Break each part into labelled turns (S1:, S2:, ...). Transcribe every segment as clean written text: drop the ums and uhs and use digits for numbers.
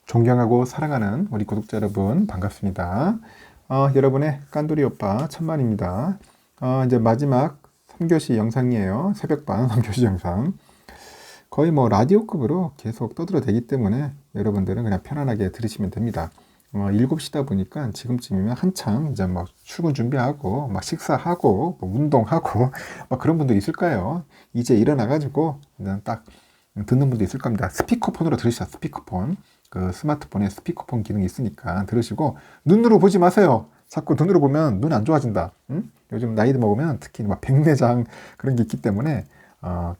S1: 존경하고 사랑하는 우리 구독자 여러분 반갑습니다. 여러분의 깐돌이 오빠 천만입니다. 이제 마지막 3교시 영상이에요. 새벽반 3교시 영상. 거의 뭐 라디오급으로 계속 떠들어대기 때문에 여러분들은 그냥 편안하게 들으시면 됩니다. 7시다 보니까 지금쯤이면 한창 이제 막 출근 준비하고 막 식사하고 뭐 운동하고 막 그런 분도 있을 거예요. 이제 일어나가지고 그냥 딱 듣는 분도 있을 겁니다. 스피커폰으로 들으시죠. 스피커폰. 그 스마트폰에 스피커폰 기능이 있으니까 들으시고 눈으로 보지 마세요. 자꾸 눈으로 보면 눈 안 좋아진다. 응? 요즘 나이 먹으면 특히 막 백내장 그런 게 있기 때문에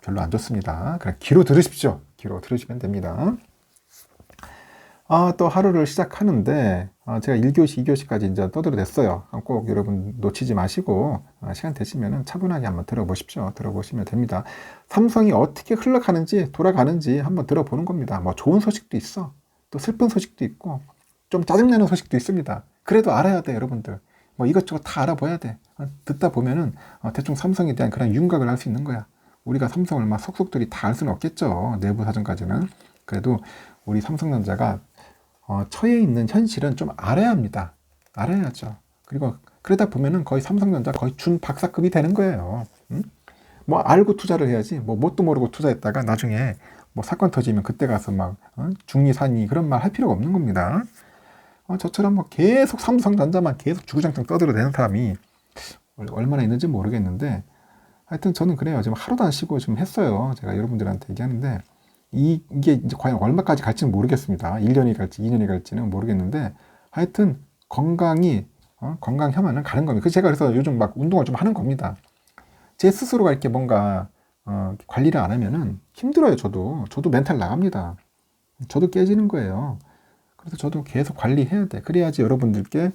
S1: 별로 안 좋습니다. 그냥 귀로 들으십시오. 귀로 들으시면 됩니다. 또 하루를 시작하는데 제가 1교시, 2교시까지 이제 떠들어댔어요. 꼭 여러분 놓치지 마시고 시간 되시면 차분하게 한번 들어보십시오. 들어보시면 됩니다. 삼성이 어떻게 흘러가는지 돌아가는지 한번 들어보는 겁니다. 뭐 좋은 소식도 있어. 또 슬픈 소식도 있고 좀 짜증나는 소식도 있습니다. 그래도 알아야 돼, 여러분들. 뭐 이것저것 다 알아봐야 돼. 듣다 보면은 대충 삼성에 대한 그런 윤곽을 알 수 있는 거야. 우리가 삼성을 막 속속들이 다 알 수는 없겠죠. 내부 사정까지는. 그래도 우리 삼성전자가 처해 있는 현실은 좀 알아야 합니다. 알아야죠. 그리고 그러다 보면은 거의 삼성전자 거의 준 박사급이 되는 거예요. 응? 뭐 알고 투자를 해야지. 뭐 뭣도 모르고 투자했다가 나중에 뭐 사건 터지면 그때 가서 막 중리 산이 그런 말 할 필요가 없는 겁니다. 저처럼 뭐 계속 삼성전자만 계속 주구장창 떠들어대는 사람이 얼마나 있는지 모르겠는데 하여튼 저는 그래요. 지금 하루도 안 쉬고 지금 했어요. 제가 여러분들한테 얘기하는데 이게 이제 과연 얼마까지 갈지는 모르겠습니다. 1년이 갈지 2년이 갈지는 모르겠는데 하여튼 건강이 건강 혐오는 가는 겁니다. 제가 그래서 요즘 막 운동을 좀 하는 겁니다. 제 스스로가 이렇게 뭔가 관리를 안 하면은 힘들어요. 저도 멘탈 나갑니다. 저도 깨지는 거예요. 그래서 저도 계속 관리해야 돼. 그래야지 여러분들께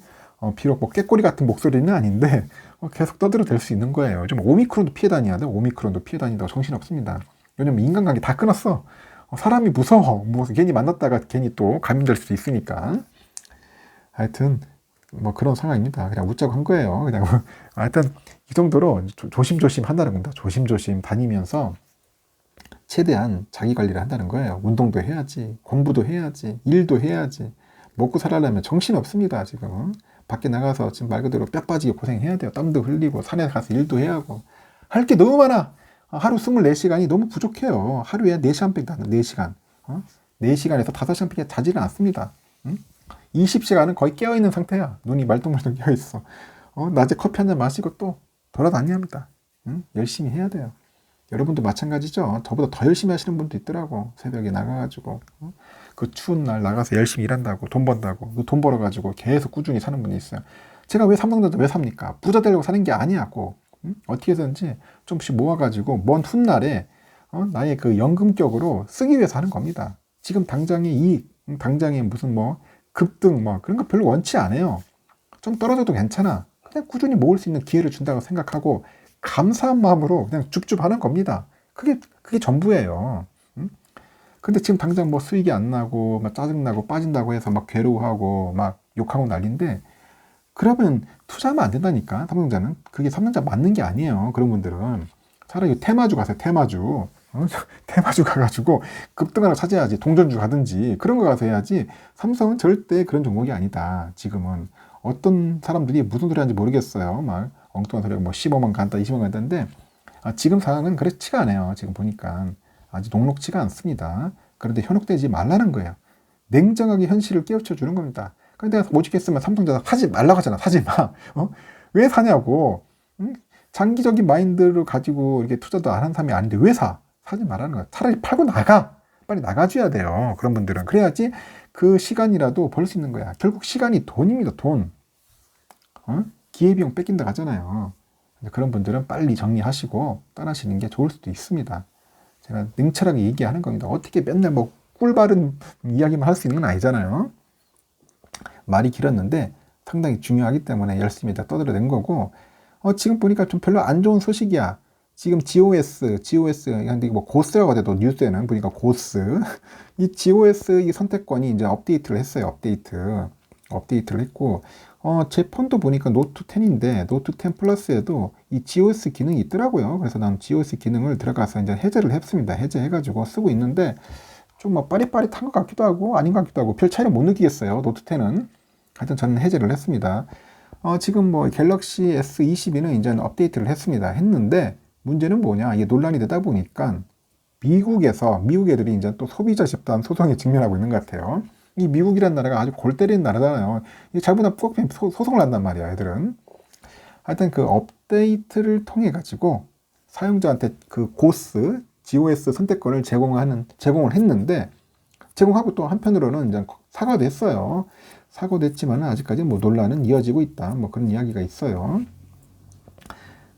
S1: 비록 뭐 꾀꼬리 같은 목소리는 아닌데 계속 떠들어댈 수 있는 거예요. 요즘 오미크론도 피해 다녀야 돼. 오미크론도 피해 다닌다고 정신없습니다. 요즘 인간관계 다 끊었어. 사람이 무서워. 뭐 괜히 만났다가 괜히 또 감염될 수도 있으니까. 하여튼 뭐 그런 상황입니다. 그냥 웃자고 한 거예요. 그냥 하여튼 이 정도로 조심조심 한다는 겁니다. 조심조심 다니면서 최대한 자기 관리를 한다는 거예요. 운동도 해야지, 공부도 해야지, 일도 해야지. 먹고 살아려면 정신 없습니다, 지금. 밖에 나가서 지금 말 그대로 뼈 빠지게 고생해야 돼요. 땀도 흘리고, 산에 가서 일도 해야 하고. 할 게 너무 많아. 하루 24시간이 너무 부족해요. 하루에 4시간밖에 안 돼, 4시간. 4시간에서 5시간밖에 자지는 않습니다. 20시간은 거의 깨어있는 상태야. 눈이 말똥말똥 깨어있어. 낮에 커피 한 잔 마시고 또 돌아다녀야 합니다. 열심히 해야 돼요. 여러분도 마찬가지죠. 저보다 더 열심히 하시는 분도 있더라고. 새벽에 나가가지고 그 추운 날 나가서 열심히 일한다고 돈 번다고 그 돈 벌어가지고 계속 꾸준히 사는 분이 있어요. 제가 왜 삼성전자 왜 삽니까? 부자 되려고 사는 게 아니야. 꼭 어떻게 해서든지 좀씩 모아가지고 먼 훗날에 나의 그 연금격으로 쓰기 위해서 하는 겁니다. 지금 당장의 이익, 당장의 무슨 뭐 급등 뭐 그런 거 별로 원치 않아요. 좀 떨어져도 괜찮아. 그냥 꾸준히 모을 수 있는 기회를 준다고 생각하고 감사한 마음으로 그냥 줍줍 하는 겁니다. 그게 전부예요. 근데 지금 당장 뭐 수익이 안 나고, 막 짜증나고, 빠진다고 해서 막 괴로워하고, 막 욕하고 난리인데, 그러면 투자하면 안 된다니까, 삼성전자는. 그게 삼성전자 맞는 게 아니에요. 그런 분들은. 차라리 테마주 가세요, 테마주. 테마주 가가지고 급등 하나 찾아야지. 동전주 가든지. 그런 거 가서 해야지. 삼성은 절대 그런 종목이 아니다. 지금은. 어떤 사람들이 무슨 소리 하는지 모르겠어요. 막 엉뚱한 소리가 뭐 15만 간다, 20만 간다는데 지금 상황은 그렇지가 않아요. 지금 보니까 아주 녹록지가 않습니다. 그런데 현혹되지 말라는 거예요. 냉정하게 현실을 깨우쳐 주는 겁니다. 근데 내가 오직했으면 삼성전자 사지 말라고 하잖아. 사지 마. 왜 사냐고. 장기적인 마인드를 가지고 이렇게 투자도 안 한 사람이 아닌데 왜 사? 사지 말라는 거야. 차라리 팔고 나가. 빨리 나가줘야 돼요. 그런 분들은. 그래야지 그 시간이라도 벌 수 있는 거야. 결국 시간이 돈입니다. 돈. 기회비용 뺏긴다 하잖아요. 그런 분들은 빨리 정리하시고 떠나시는 게 좋을 수도 있습니다. 제가 냉철하게 얘기하는 겁니다. 어떻게 맨날 뭐 꿀바른 이야기만 할 수 있는 건 아니잖아요. 말이 길었는데 상당히 중요하기 때문에 열심히 다 떠들어낸 거고 지금 보니까 좀 별로 안 좋은 소식이야. 지금 GOS, 근데 뭐 고스라고 하더라도 뉴스에는 보니까 고스. 이 GOS 이 선택권이 이제 업데이트를 했어요. 업데이트를 했고, 제 폰도 보니까 노트 10인데, 노트 10 플러스에도 이 GOS 기능이 있더라고요. 그래서 난 GOS 기능을 들어가서 이제 해제를 했습니다. 해제해가지고 쓰고 있는데, 좀 뭐 빠릿빠릿한 것 같기도 하고 아닌 것 같기도 하고 별 차이를 못 느끼겠어요. 노트 10은. 하여튼 저는 해제를 했습니다. 지금 뭐 갤럭시 S22는 이제 업데이트를 했는데 문제는 뭐냐? 이게 논란이 되다 보니까 미국 애들이 이제 또 소비자 집단 소송에 직면하고 있는 것 같아요. 이 미국이란 나라가 아주 골 때리는 나라잖아요. 이 잘못하면 꼭 소송을 한단 말이야, 애들은. 하여튼 그 업데이트를 통해 가지고 사용자한테 그 GOS 선택권을 제공을 했는데 제공하고 또 한편으로는 이제 사과도 했어요. 사과도 했지만 아직까지 뭐 논란은 이어지고 있다. 뭐 그런 이야기가 있어요.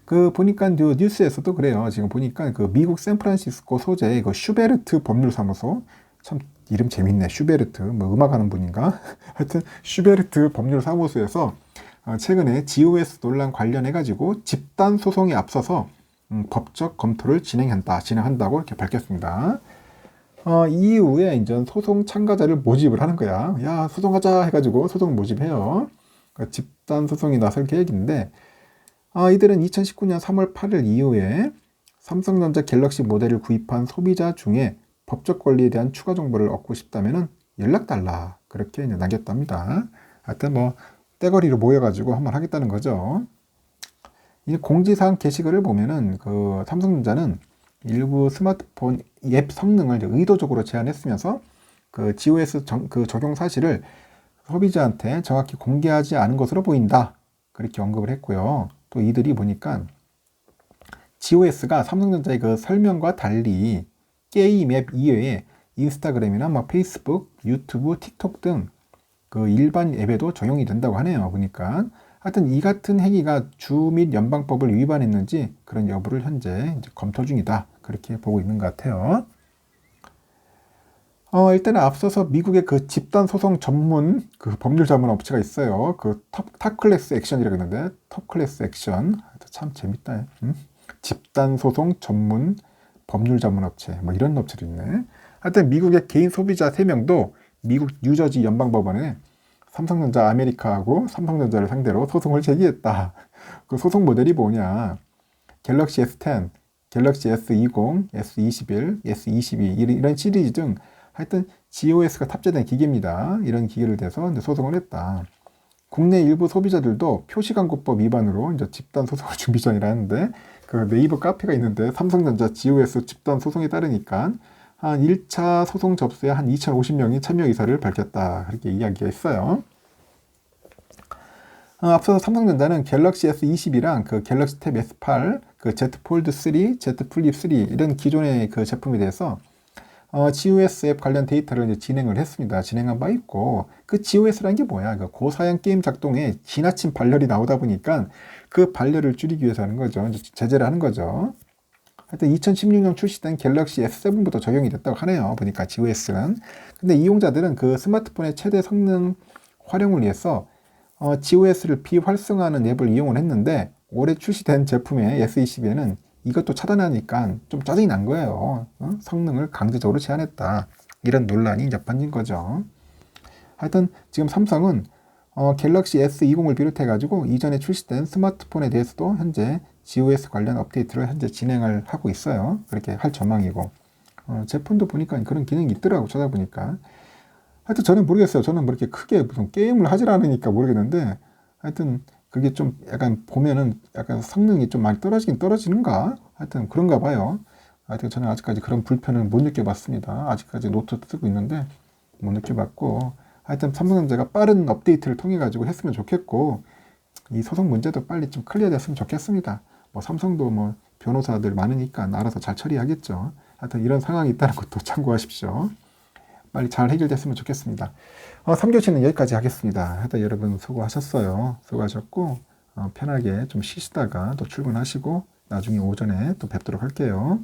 S1: 그 보니까 뉴스에서도 그래요. 지금 보니까 그 미국 샌프란시스코 소재의 그 슈베르트 법률사무소, 참 이름 재밌네. 슈베르트 뭐 음악하는 분인가? 하여튼 슈베르트 법률사무소에서 최근에 GOS 논란 관련해 가지고 집단 소송에 앞서서 법적 검토를 진행한다고 이렇게 밝혔습니다. 이후에 이제 소송 참가자를 모집을 하는 거야. 야, 소송하자 해가지고 소송 모집해요. 그러니까 집단 소송이 나설 계획인데, 이들은 2019년 3월 8일 이후에 삼성전자 갤럭시 모델을 구입한 소비자 중에 법적 권리에 대한 추가 정보를 얻고 싶다면 연락달라. 그렇게 이제 남겼답니다. 하여튼 뭐, 떼거리로 모여가지고 한번 하겠다는 거죠. 이 공지사항 게시글을 보면은 그 삼성전자는 일부 스마트폰 앱 성능을 의도적으로 제한했으면서 그 GOS 그 적용 사실을 소비자한테 정확히 공개하지 않은 것으로 보인다. 그렇게 언급을 했고요. 또 이들이 보니까 GOS가 삼성전자의 그 설명과 달리 게임 앱 이외에 인스타그램이나 막 페이스북, 유튜브, 틱톡 등 그 일반 앱에도 적용이 된다고 하네요. 보니까. 하여튼 이 같은 행위가 주 및 연방법을 위반했는지 그런 여부를 현재 이제 검토 중이다. 그렇게 보고 있는 것 같아요. 일단은 앞서서 미국의 그 집단 소송 전문 그 법률 자문 업체가 있어요. 그 탑 클래스 액션이라고 했는데 탑 클래스 액션 참 재밌다. 집단 소송 전문 법률 자문 업체 뭐 이런 업체도 있네. 하여튼 미국의 개인 소비자 3명도 미국 뉴저지 연방법원에 삼성전자 아메리카하고 삼성전자를 상대로 소송을 제기했다. 그 소송 모델이 뭐냐? 갤럭시 S10, 갤럭시 S20, S21, S22 이런 시리즈 등 하여튼 GOS가 탑재된 기기입니다. 이런 기기를 대서 이제 소송을 했다. 국내 일부 소비자들도 표시광고법 위반으로 이제 집단 소송을 준비 중이라는데 그 네이버 카페가 있는데 삼성전자 GOS 집단 소송에 따르니까 한 1차 소송 접수에 한 2,050명이 참여 의사를 밝혔다. 그렇게 이야기가 있어요. 앞서서 삼성전자는 갤럭시 S22랑 그 갤럭시 탭 S8, 그 Z 폴드 3, Z 플립 3 이런 기존의 그 제품에 대해서 GOS 앱 관련 데이터를 이제 진행을 했습니다. 진행한 바 있고 그 GOS라는 게 뭐야? 그 고사양 게임 작동에 지나친 발열이 나오다 보니까 그 발열을 줄이기 위해서 하는 거죠. 제재를 하는 거죠. 하여튼 2016년 출시된 갤럭시 S7부터 적용이 됐다고 하네요. 보니까 GOS는. 근데 이용자들은 그 스마트폰의 최대 성능 활용을 위해서 GOS를 비활성화하는 앱을 이용을 했는데 올해 출시된 제품의 S22에는 이것도 차단하니까 좀 짜증이 난 거예요. 성능을 강제적으로 제한했다. 이런 논란이 이제 번진 거죠. 하여튼 지금 삼성은 갤럭시 S20을 비롯해가지고 이전에 출시된 스마트폰에 대해서도 현재 GOS 관련 업데이트를 현재 진행을 하고 있어요. 그렇게 할 전망이고 제품도 보니까 그런 기능이 있더라고 찾아보니까. 하여튼 저는 모르겠어요. 저는 뭐 이렇게 크게 무슨 게임을 하질 않으니까 모르겠는데 하여튼 그게 좀 약간 보면은 약간 성능이 좀 많이 떨어지긴 떨어지는가? 하여튼 그런가 봐요. 하여튼 저는 아직까지 그런 불편을 못 느껴봤습니다. 아직까지 노트 쓰고 있는데 못 느껴봤고 하여튼 삼성전자가 빠른 업데이트를 통해 가지고 했으면 좋겠고 이 소송 문제도 빨리 좀 클리어 됐으면 좋겠습니다. 뭐 삼성도 뭐 변호사들 많으니까 알아서 잘 처리하겠죠. 하여튼 이런 상황이 있다는 것도 참고하십시오. 빨리 잘 해결됐으면 좋겠습니다. 3교시는 여기까지 하겠습니다. 하여튼 여러분 수고하셨어요. 수고하셨고 편하게 좀 쉬시다가 또 출근하시고 나중에 오전에 또 뵙도록 할게요.